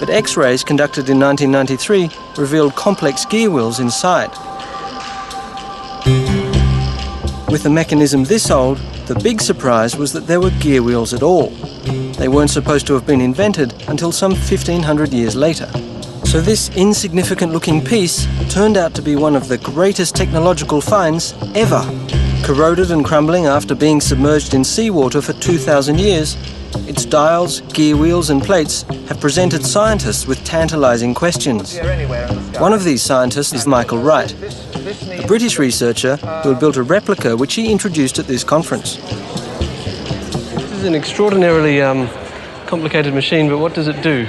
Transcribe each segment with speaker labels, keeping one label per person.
Speaker 1: but X-rays conducted in 1993 revealed complex gear wheels inside. With a mechanism this old, the big surprise was that there were gear wheels at all. They weren't supposed to have been invented until some 1,500 years later. So this insignificant-looking piece turned out to be one of the greatest technological finds ever. Corroded and crumbling after being submerged in seawater for 2,000 years, its dials, gear wheels and plates have presented scientists with tantalising questions. One of these scientists is Michael Wright, a British researcher who had built a replica which he introduced at this conference.
Speaker 2: This is an extraordinarily complicated machine, but what does it do?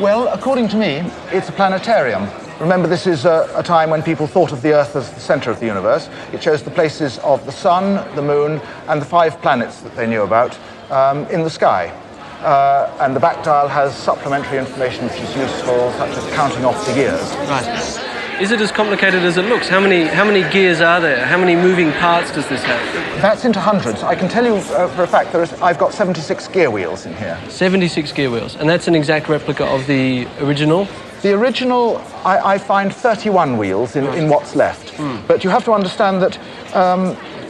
Speaker 3: Well, according to me, it's a planetarium. Remember, this is a time when people thought of the Earth as the centre of the universe. It shows the places of the Sun, the Moon, and the 5 planets that they knew about in the sky. And the back dial has supplementary information which is useful, such as counting off the years.
Speaker 2: Right. Is it as complicated as it looks? How many gears are there? How many moving parts does this have?
Speaker 3: That's into hundreds. I can tell you for a fact I've got 76 gear wheels in here.
Speaker 2: 76 gear wheels, and that's an exact replica of the original?
Speaker 3: The original, I find 31 wheels in what's left. But you have to understand that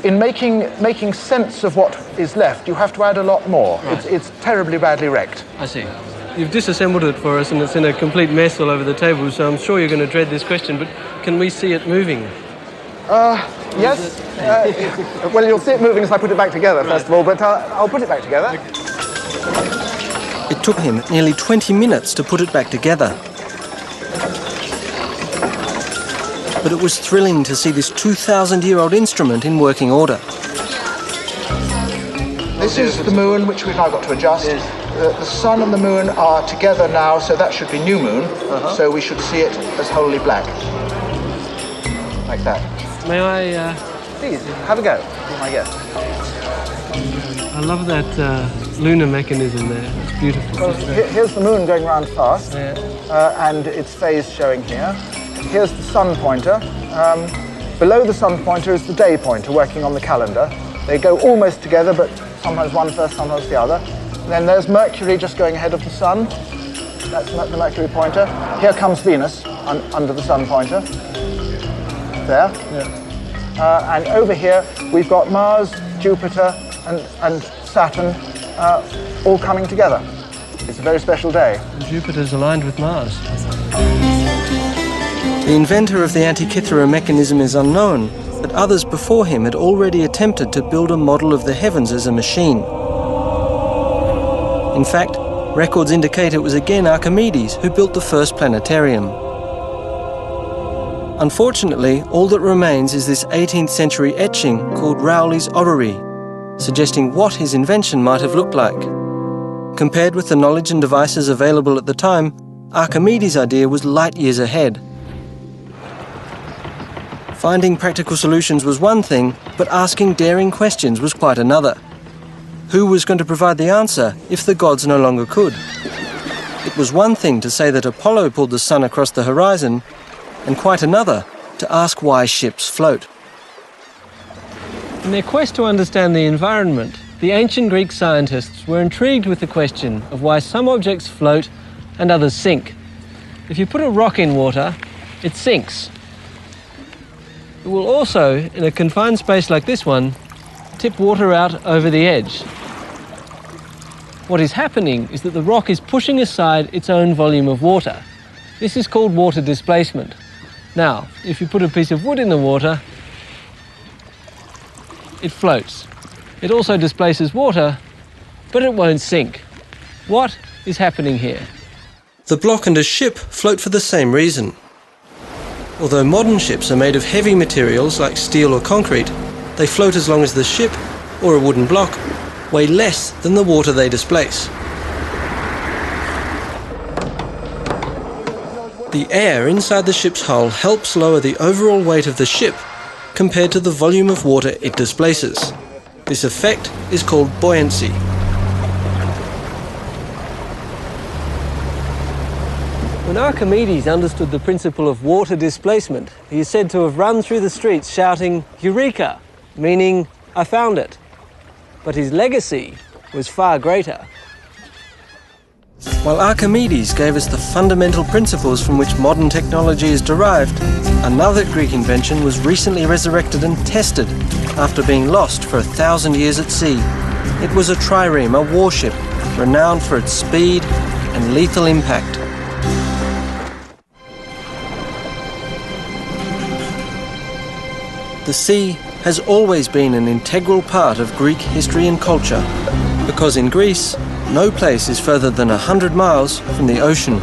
Speaker 3: in making sense of what is left, you have to add a lot more. Right. It's terribly badly wrecked.
Speaker 2: I see. You've disassembled it for us and it's in a complete mess all over the table, so I'm sure you're going to dread this question, but can we see it moving?
Speaker 3: Yes. Well, you'll see it moving as I put it back together, first of all, but I'll put it back together.
Speaker 1: It took him nearly 20 minutes to put it back together. But it was thrilling to see this 2,000-year-old instrument in working order.
Speaker 3: This is the moon, which we've now got to adjust. Yes. The sun and the moon are together now, so that should be new moon. So we should see it as wholly black. Like that.
Speaker 2: May I...
Speaker 3: Please, have a go. Be my guest.
Speaker 2: I love that lunar mechanism there. It's beautiful.
Speaker 3: Well, here's the moon going round fast, and its phase showing here. Here's the sun pointer. Below the sun pointer is the day pointer working on the calendar. They go almost together, but sometimes one first, sometimes the other. And then there's Mercury just going ahead of the sun. That's the Mercury pointer. Here comes Venus under the sun pointer. There. Yeah. And over here we've got Mars, Jupiter, and Saturn all coming together. It's a very special day.
Speaker 2: Jupiter's aligned with Mars.
Speaker 1: The inventor of the Antikythera mechanism is unknown, but others before him had already attempted to build a model of the heavens as a machine. In fact, records indicate it was again Archimedes who built the first planetarium. Unfortunately, all that remains is this 18th century etching called Rowley's Orrery, suggesting what his invention might have looked like. Compared with the knowledge and devices available at the time, Archimedes' idea was light years ahead. Finding practical solutions was one thing, but asking daring questions was quite another. Who was going to provide the answer if the gods no longer could? It was one thing to say that Apollo pulled the sun across the horizon, and quite another to ask why ships float.
Speaker 2: In their quest to understand the environment, the ancient Greek scientists were intrigued with the question of why some objects float and others sink. If you put a rock in water, it sinks. It will also, in a confined space like this one, tip water out over the edge. What is happening is that the rock is pushing aside its own volume of water. This is called water displacement. Now, if you put a piece of wood in the water, it floats. It also displaces water, but it won't sink. What is happening here?
Speaker 1: The block and a ship float for the same reason. Although modern ships are made of heavy materials like steel or concrete, they float as long as the ship, or a wooden block, weigh less than the water they displace. The air inside the ship's hull helps lower the overall weight of the ship compared to the volume of water it displaces. This effect is called buoyancy.
Speaker 2: When Archimedes understood the principle of water displacement, he is said to have run through the streets shouting, "Eureka!" meaning, "I found it." But his legacy was far greater.
Speaker 1: While Archimedes gave us the fundamental principles from which modern technology is derived, another Greek invention was recently resurrected and tested after being lost for 1,000 years at sea. It was a trireme, a warship, renowned for its speed and lethal impact. The sea has always been an integral part of Greek history and culture, because in Greece, no place is further than 100 miles from the ocean.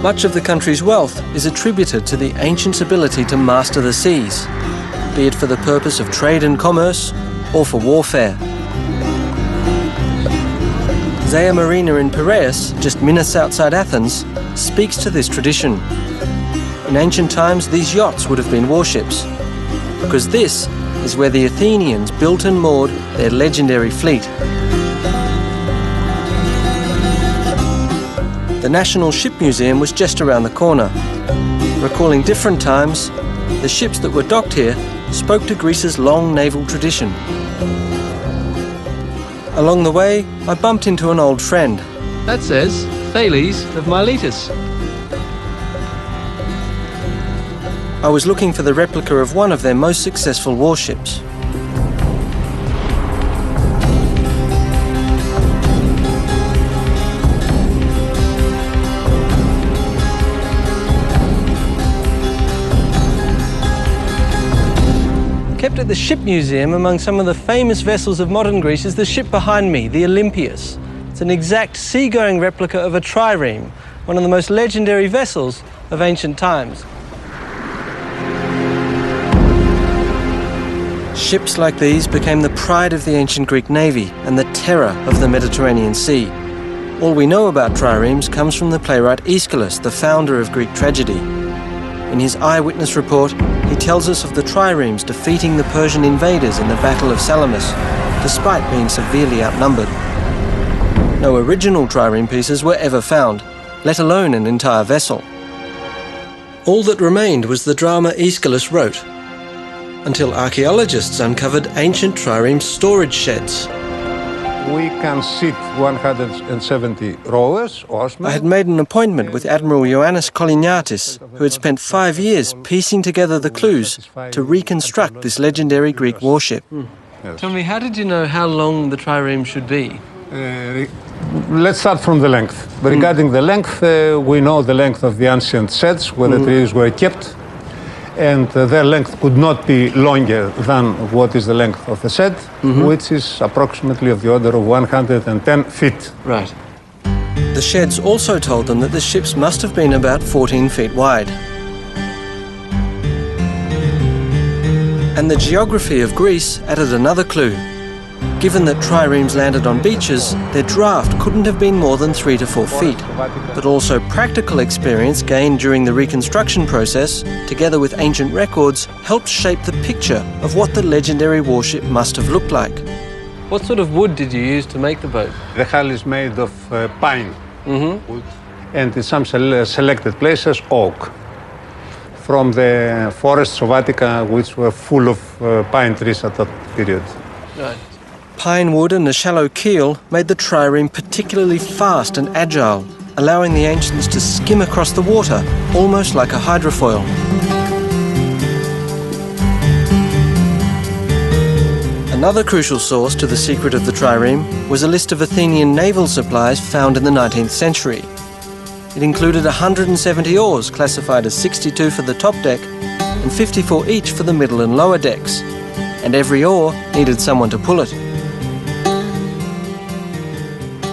Speaker 1: Much of the country's wealth is attributed to the ancients' ability to master the seas, be it for the purpose of trade and commerce or for warfare. Zea Marina in Piraeus, just minutes outside Athens, speaks to this tradition. In ancient times, these yachts would have been warships, because this is where the Athenians built and moored their legendary fleet. The National Ship Museum was just around the corner. Recalling different times, the ships that were docked here spoke to Greece's long naval tradition. Along the way, I bumped into an old friend.
Speaker 2: That says Thales of Miletus.
Speaker 1: I was looking for the replica of one of their most successful warships. Kept at the Ship Museum among some of the famous vessels of modern Greece is the ship behind me, the Olympias. It's an exact seagoing replica of a trireme, one of the most legendary vessels of ancient times. Ships like these became the pride of the ancient Greek navy and the terror of the Mediterranean Sea. All we know about triremes comes from the playwright Aeschylus, the founder of Greek tragedy. In his eyewitness report, he tells us of the triremes defeating the Persian invaders in the Battle of Salamis, despite being severely outnumbered. No original trireme pieces were ever found, let alone an entire vessel. All that remained was the drama Aeschylus wrote, until archaeologists uncovered ancient trireme storage sheds.
Speaker 4: We can sit 170 rowers, oarsmen.
Speaker 1: I had made an appointment with Admiral Ioannis Koliniatis, who had spent 5 years piecing together the clues to reconstruct this legendary Greek warship.
Speaker 4: Yes.
Speaker 2: Tell me, how did you know how long the trireme should be?
Speaker 4: Let's start from the length. Regarding the length, we know the length of the ancient sheds where the trees were kept, and their length could not be longer than what is the length of the shed, which is approximately of the order of 110 feet.
Speaker 1: Right. The sheds also told them that the ships must have been about 14 feet wide. And the geography of Greece added another clue. Given that triremes landed on beaches, their draft couldn't have been more than 3 to 4 feet. But also practical experience gained during the reconstruction process, together with ancient records, helped shape the picture of what the legendary warship must have looked like.
Speaker 2: What sort of wood did you use to make the boat?
Speaker 4: The hull is made of pine wood, and in some selected places, oak, from the forests of Attica, which were full of pine trees at that period.
Speaker 2: Right.
Speaker 1: Pine wood and a shallow keel made the trireme particularly fast and agile, allowing the ancients to skim across the water, almost like a hydrofoil. Another crucial source to the secret of the trireme was a list of Athenian naval supplies found in the 19th century. It included 170 oars, classified as 62 for the top deck and 54 each for the middle and lower decks, and every oar needed someone to pull it.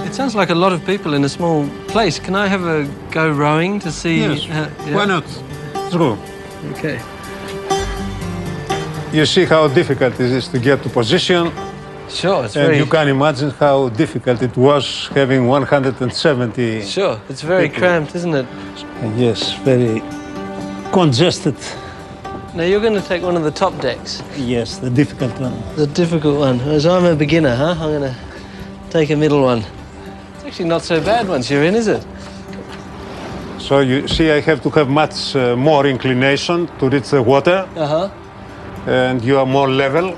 Speaker 2: It sounds like a lot of people in a small place. Can I have a go rowing to see?
Speaker 4: Yes,
Speaker 2: yeah?
Speaker 4: why not? Let's go.
Speaker 2: Okay.
Speaker 4: You see how difficult it is to get to position,
Speaker 2: Sure, it's
Speaker 4: and
Speaker 2: very...
Speaker 4: you can imagine how difficult it was having 170.
Speaker 2: Sure, it's very
Speaker 4: people.
Speaker 2: cramped, isn't it?
Speaker 4: Yes, very congested.
Speaker 2: Now you're going to take one of the top decks.
Speaker 4: Yes, the difficult one.
Speaker 2: The difficult one. As I'm a beginner, huh? I'm going to take a middle one. It's actually not so bad once you're in, is it?
Speaker 4: So you see, I have to have much more inclination to reach the water,
Speaker 2: Uh-huh.
Speaker 4: and you are more level.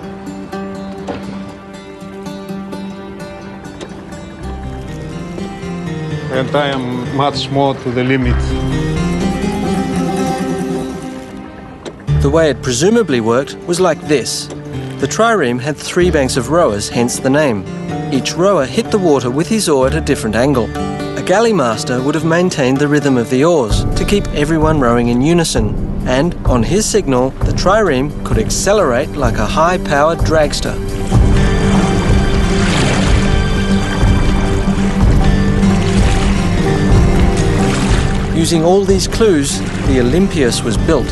Speaker 4: and I am much more to the limit.
Speaker 1: The way it presumably worked was like this. The trireme had 3 banks of rowers, hence the name. Each rower hit the water with his oar at a different angle. A galley master would have maintained the rhythm of the oars to keep everyone rowing in unison, and on his signal, the trireme could accelerate like a high-powered dragster. Using all these clues, the Olympias was built.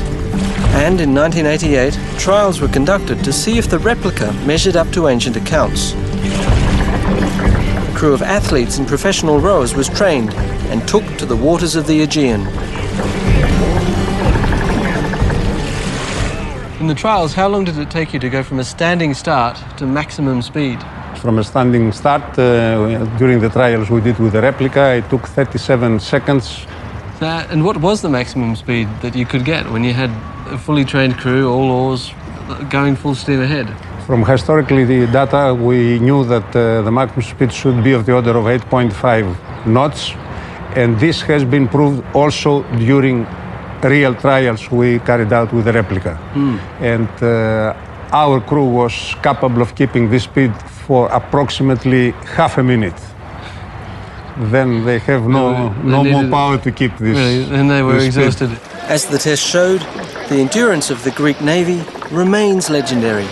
Speaker 1: And in 1988, trials were conducted to see if the replica measured up to ancient accounts. A crew of athletes and professional rowers was trained and took to the waters of the Aegean.
Speaker 2: In the trials, how long did it take you to go from a standing start to maximum speed?
Speaker 4: From a standing start, during the trials we did with the replica, it took 37 seconds.
Speaker 2: And what was the maximum speed that you could get when you had a fully trained crew, all oars, going full steam ahead?
Speaker 4: From historically the data, we knew that the maximum speed should be of the order of 8.5 knots, and this has been proved also during real trials we carried out with the replica. And our crew was capable of keeping this speed for approximately half a minute. Then they have no more power to keep this.
Speaker 2: Really? And they were exhausted.
Speaker 1: As the test showed, the endurance of the Greek navy remains legendary.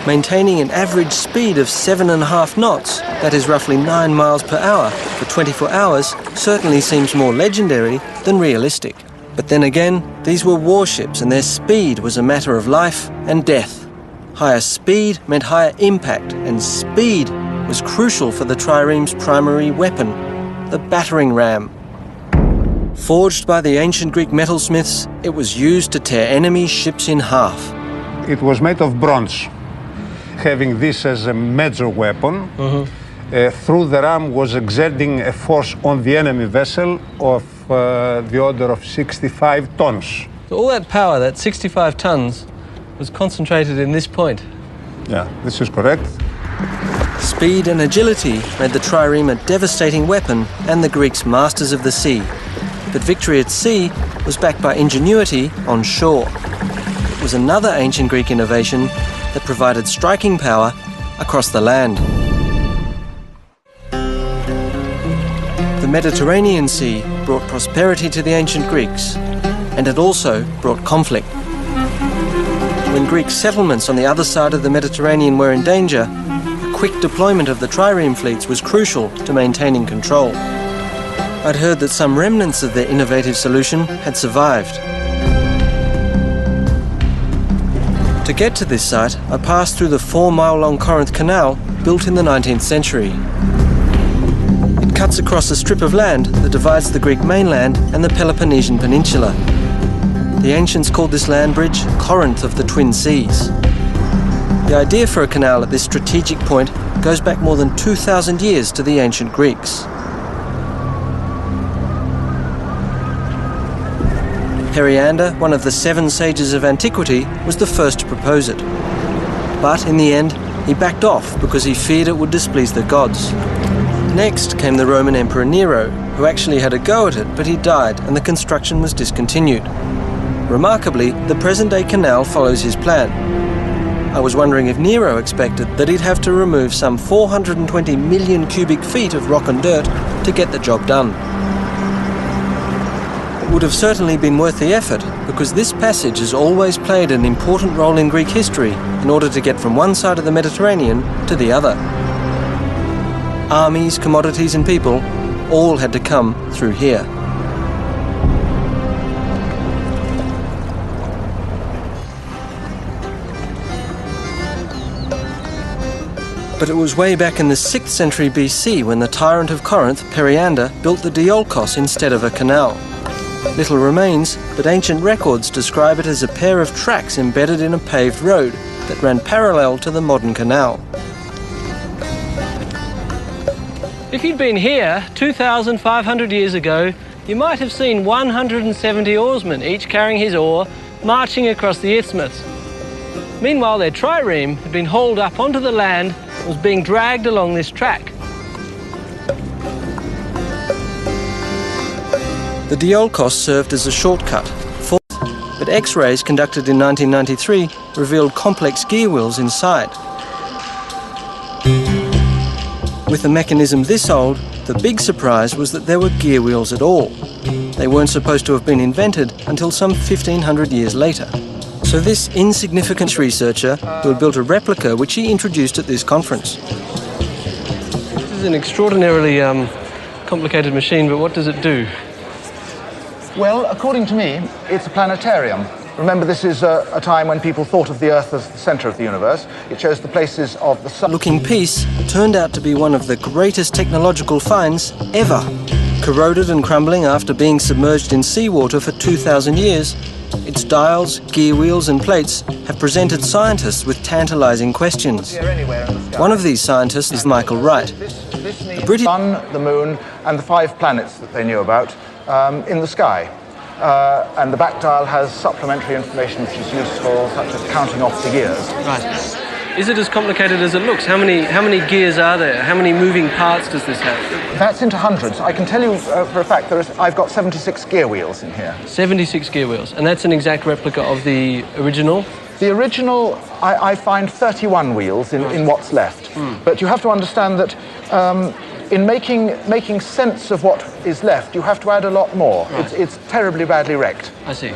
Speaker 1: Maintaining an average speed of 7.5 knots, that is roughly 9 miles per hour, for 24 hours certainly seems more legendary than realistic. But then again, these were warships and their speed was a matter of life and death. Higher speed meant higher impact, and speed was crucial for the trireme's primary weapon, the battering ram. Forged by the ancient Greek metalsmiths, it was used to tear enemy ships in half.
Speaker 4: It was made of bronze. Having this as a major weapon, through the ram was exerting a force on the enemy vessel of the order of 65 tons.
Speaker 2: So all that power, that 65 tons, was concentrated in this point.
Speaker 4: Yeah, this is correct.
Speaker 1: Speed and agility made the trireme a devastating weapon and the Greeks masters of the sea. But victory at sea was backed by ingenuity on shore. It was another ancient Greek innovation that provided striking power across the land. The Mediterranean Sea brought prosperity to the ancient Greeks, and it also brought conflict. When Greek settlements on the other side of the Mediterranean were in danger, a quick deployment of the trireme fleets was crucial to maintaining control. I'd heard that some remnants of their innovative solution had survived. To get to this site, I passed through the 4-mile-long Corinth Canal built in the 19th century. It cuts across a strip of land that divides the Greek mainland and the Peloponnesian Peninsula. The ancients called this land bridge Corinth of the Twin Seas. The idea for a canal at this strategic point goes back more than 2,000 years to the ancient Greeks. Periander, one of the 7 sages of antiquity, was the first to propose it. But in the end, he backed off because he feared it would displease the gods. Next came the Roman Emperor Nero, who actually had a go at it, but he died and the construction was discontinued. Remarkably, the present-day canal follows his plan. I was wondering if Nero expected that he'd have to remove some 420 million cubic feet of rock and dirt to get the job done. It would have certainly been worth the effort, because this passage has always played an important role in Greek history in order to get from one side of the Mediterranean to the other. Armies, commodities and people all had to come through here. But it was way back in the 6th century BC when the tyrant of Corinth, Periander, built the Diolkos instead of a canal. Little remains, but ancient records describe it as a pair of tracks embedded in a paved road that ran parallel to the modern canal.
Speaker 2: If you'd been here 2,500 years ago, you might have seen 170 oarsmen, each carrying his oar, marching across the isthmus. Meanwhile, their trireme had been hauled up onto the land and was being dragged along this track.
Speaker 1: The Diolkos served as a shortcut, but X-rays conducted in 1993 revealed complex gear wheels inside. With a mechanism this old, the big surprise was that there were gear wheels at all. They weren't supposed to have been invented until some 1,500 years later. So this insignificant researcher who had built a replica which he introduced at this conference.
Speaker 2: This is an extraordinarily complicated machine, but what does it do?
Speaker 3: Well, according to me, it's a planetarium. Remember, this is a time when people thought of the Earth as the centre of the universe. It shows the places of the sun.
Speaker 1: Looking piece turned out to be one of the greatest technological finds ever. Corroded and crumbling after being submerged in seawater for 2,000 years, its dials, gear wheels and plates have presented scientists with tantalising questions. One of these scientists is Michael Wright.
Speaker 3: The British Sun, the Moon and the 5 planets that they knew about in the sky. And the back dial has supplementary information which is useful, such as counting off the years.
Speaker 2: Right. Is it as complicated as it looks? How many gears are there? How many moving parts does this have?
Speaker 3: That's into hundreds. I can tell you for a fact I've got 76 gear wheels in here.
Speaker 2: 76 gear wheels, and that's an exact replica of the original?
Speaker 3: The original, I find 31 wheels in what's left. But you have to understand that in making sense of what is left, you have to add a lot more. Right. It's terribly badly wrecked.
Speaker 2: I see.